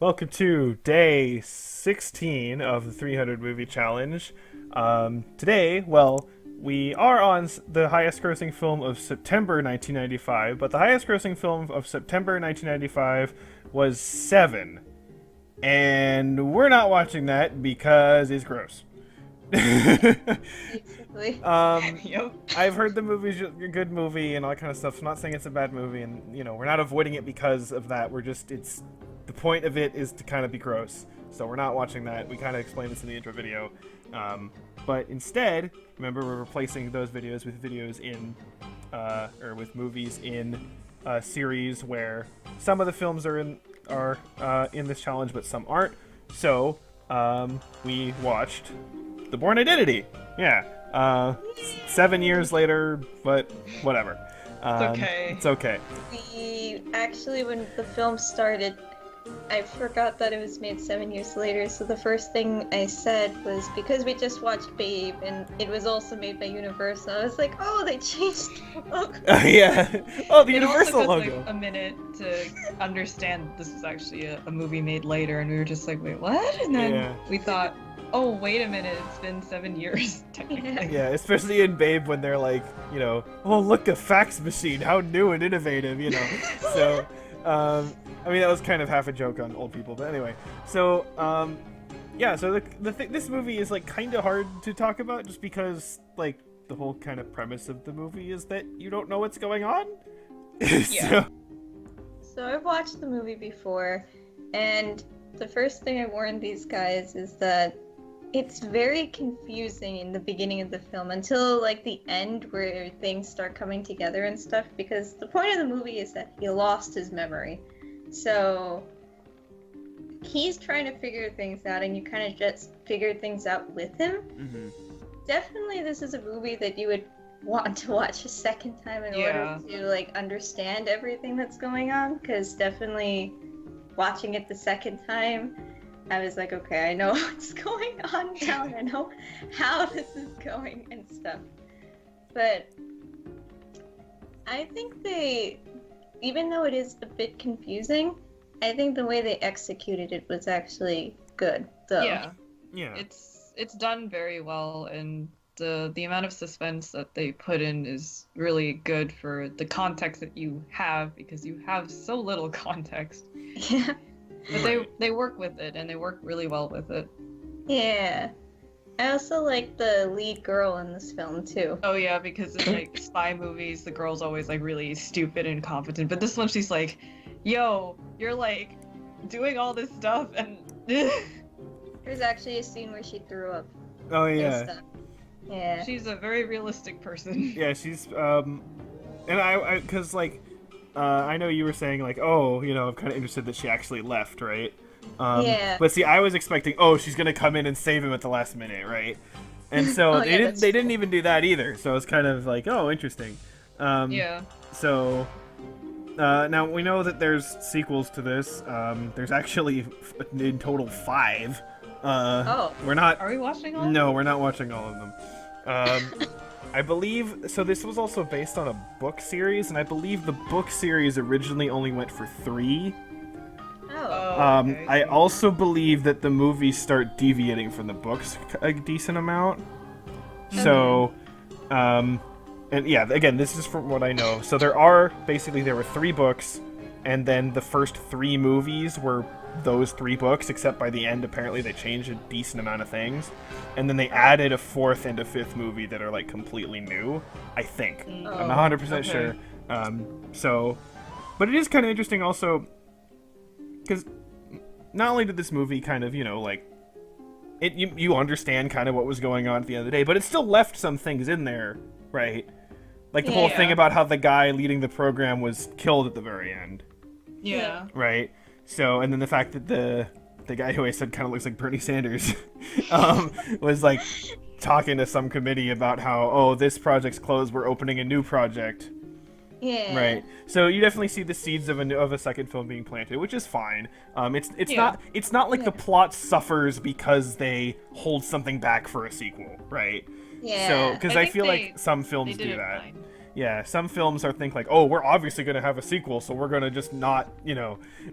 Welcome to day 16 of the 300 movie challenge. Today, we are on the highest grossing film of September 1995, but the highest grossing film of September 1995 was Seven. And we're not watching that because it's gross. Basically. Yep. I've heard the movie's a good movie and all that kind of stuff, so I'm not saying it's a bad movie, and, we're not avoiding it because of that. The point of it is to kind of be gross, so we're not watching that. We kind of explained this in the intro video. But instead, remember, we're replacing those videos with videos or with movies in a series where some of the films are in this challenge, but some aren't. So, we watched The Bourne Identity. Yeah. 7 years later, but whatever. It's okay. It's okay. Actually, when the film started, I forgot that it was made 7 years later, so the first thing I said was because we just watched Babe and it was also made by Universal. I was like, oh, they changed the logo. Yeah. Oh, the It Universal also took logo. like a minute to understand this was actually a movie made later, and we were just like, wait, what? And then Yeah. we thought, oh, wait a minute, it's been 7 years, technically. Yeah, especially in Babe when they're like, oh, look, a fax machine, how new and innovative, So, that was kind of half a joke on old people, but anyway. So, yeah, so this movie is, like, kind of hard to talk about just because, like, the whole kind of premise of the movie is that you don't know what's going on. Yeah. So I've watched the movie before, and the first thing I warned these guys is that it's very confusing in the beginning of the film until like the end where things start coming together and stuff, because the point of the movie is that he lost his memory. So he's trying to figure things out and you kind of just figure things out with him. Mm-hmm. Definitely this is a movie that you would want to watch a second time in order to like understand everything that's going on, because definitely watching it the second time I was like, okay, I know what's going on now and I know how this is going and stuff. But I think even though it is a bit confusing, I think the way they executed it was actually good, though. Yeah. Yeah. It's done very well, and the amount of suspense that they put in is really good for the context that you have, because you have so little context. Yeah. But they work with it, and they work really well with it. Yeah. I also like the lead girl in this film, too. Oh yeah, because in like spy movies, the girl's always like really stupid and incompetent. But this one, she's like, "Yo, you're like doing all this stuff," and There's actually a scene where she threw up Oh, and yeah. stuff. Yeah. she's a very realistic person. Yeah, she's, and because, like, I know you were saying, like, oh, I'm kind of interested that she actually left, right? Yeah. But see, I was expecting, oh, she's gonna come in and save him at the last minute, right? And so Oh, yeah, they didn't even do that either. So it's kind of like, oh, interesting. Yeah. So now we know that there's sequels to this. There's actually in total 5. Oh. We're not. Are we watching all? No, we're not watching all of them. I believe so. This was also based on a book series, and I believe the book series originally only went for 3. Oh. Okay. I also believe that the movies start deviating from the books a decent amount. So, and yeah, again, this is from what I know. So there were 3 books, and then the first 3 movies were those 3 books, except by the end, apparently they changed a decent amount of things. And then they added a 4th and a 5th movie that are, like, completely new, I think. Oh, I'm 100% okay. sure. But it is kind of interesting also, because not only did this movie kind of, you understand kind of what was going on at the end of the day, but it still left some things in there, right? Like the whole thing about how the guy leading the program was killed at the very end, Yeah. right? So, and then the fact that the guy who I said kind of looks like Bernie Sanders was like talking to some committee about how, oh, this project's closed, we're opening a new project. Yeah. Right. So you definitely see the seeds of a second film being planted, which is fine. It's not like the plot suffers because they hold something back for a sequel, right? Yeah. So because I I think feel they- like some They films did do it that. fine. Yeah, some films are think like, oh, we're obviously going to have a sequel, so we're going to just not,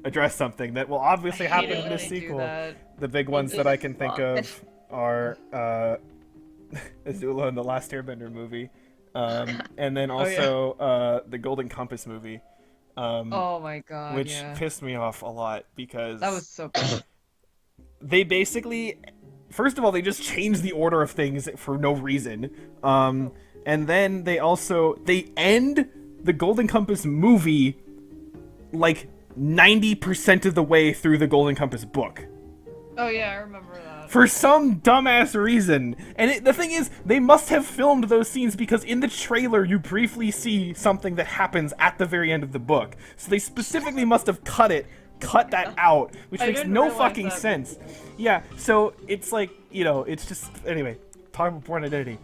address something that will obviously happen in this sequel. The big ones that I can think of are Azula in the Last Airbender movie, and then also the Golden Compass movie. Oh my god, which pissed me off a lot because that was so bad. They basically, first of all, they just changed the order of things for no reason. And then they end the Golden Compass movie like 90% of the way through the Golden Compass book. Oh yeah, I remember that. For some dumbass reason. And the thing is, they must have filmed those scenes because in the trailer you briefly see something that happens at the very end of the book. So they specifically must have cut that out, which makes no fucking sense. Yeah, so it's like, it's just, anyway, talking about Bourne Identity.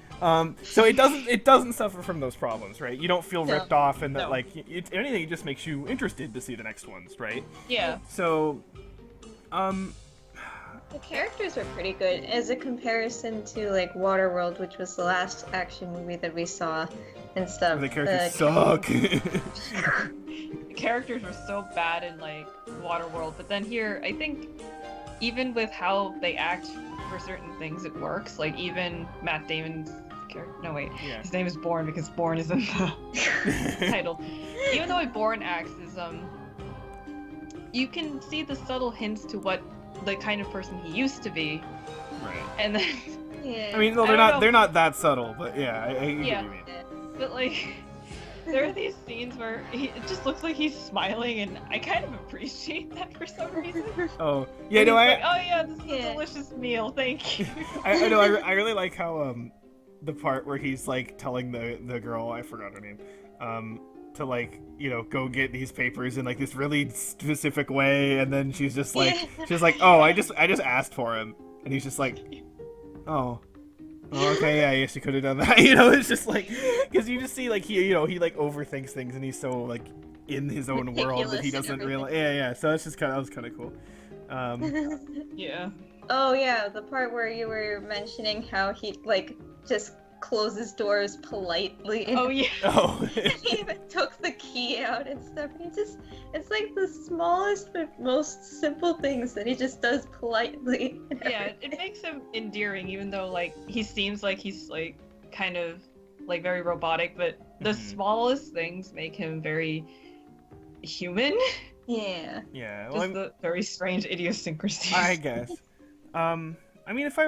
So it doesn't suffer from those problems, right? You don't feel ripped off, and that if anything, it just makes you interested to see the next ones, right? Yeah. So, the characters are pretty good as a comparison to like Waterworld, which was the last action movie that we saw and stuff. The characters suck. The characters were so bad in like Waterworld, but then here, I think even with how they act for certain things, it works. Like even Matt Damon's character. No wait, his name is Bourne because Bourne is in the title. Even the way Bourne acts is you can see the subtle hints to what the kind of person he used to be. Right. And then I mean, no, they're not that subtle, but yeah, I get what you mean. But like there are these scenes where it just looks like he's smiling, and I kind of appreciate that for some reason. Oh, yeah, no, like, oh yeah, this is a delicious meal, thank you. I know, I really like how the part where he's like telling the girl, I forgot her name, to like, go get these papers in like this really specific way, and then she's just like, oh, I just asked for him, and he's just like, oh, okay, yeah, I guess you could have done that. It's just like, because you just see like he like overthinks things, and he's so like in his own world that he doesn't realize. Yeah. So it's just that was kind of cool. Yeah. Oh yeah, the part where you were mentioning how he like just closes doors politely. Oh yeah. Oh. He even took the key out and stuff. It's like the smallest but most simple things that he just does politely. Yeah, it makes him endearing, even though like he seems like he's like kind of like very robotic, but the smallest things make him very human. Yeah. Yeah. Well, just the very strange idiosyncrasies. I guess. I mean, if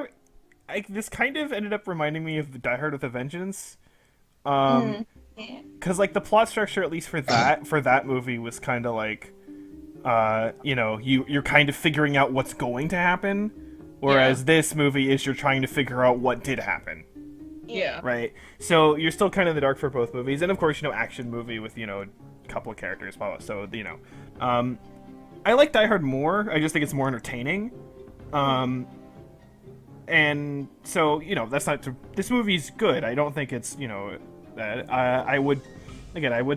this kind of ended up reminding me of the Die Hard with a Vengeance. Because like the plot structure, at least for that movie, was kind of like, you're kind of figuring out what's going to happen, whereas this movie is you're trying to figure out what did happen. Yeah. Right. So you're still kind of in the dark for both movies, and of course, action movie with a couple of characters. So I like Die Hard more. I just think it's more entertaining. And so, that's not this movie's good. I don't think it's, that I would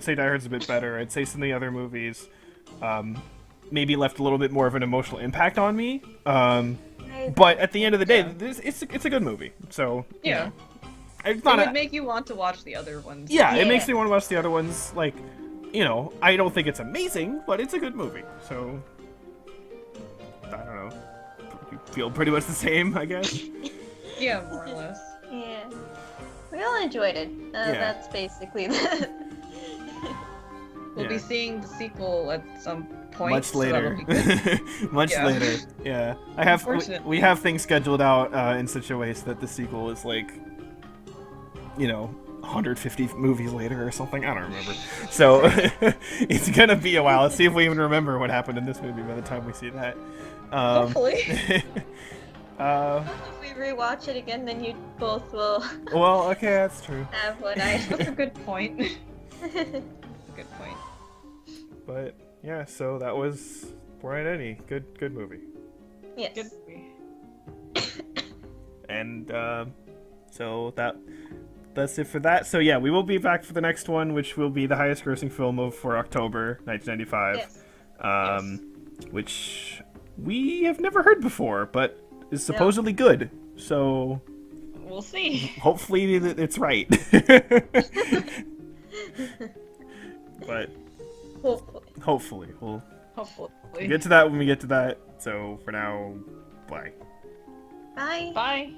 say Die Hard's a bit better. I'd say some of the other movies maybe left a little bit more of an emotional impact on me. But at the end of the day, it's a good movie. So yeah, it's not it would make you want to watch the other ones. Yeah, it makes me want to watch the other ones. Like, I don't think it's amazing, but it's a good movie. So I don't know. You feel pretty much the same, I guess. Yeah, more or less. Yeah. We all enjoyed it. That's basically the... We'll be seeing the sequel at some point. Much later. So Much later. Yeah. We have things scheduled out in such a way so that the sequel is like, 150 movies later or something. I don't remember. So it's gonna be a while. Let's see if we even remember what happened in this movie by the time we see that. Hopefully. If we rewatch it again, then you both will. Well, okay, that's true. Have what I. That's a good point. Good point. But yeah, so that was Bourne Identity. Good movie. Yes. Good movie. And so that's it for that. So yeah, we will be back for the next one, which will be the highest grossing film for October 1995. Yes. Which we have never heard before, but is supposedly good. So we'll see. Hopefully it's right. But Hopefully. we'll Hopefully. get to that when we get to that. So for now, bye. Bye. Bye.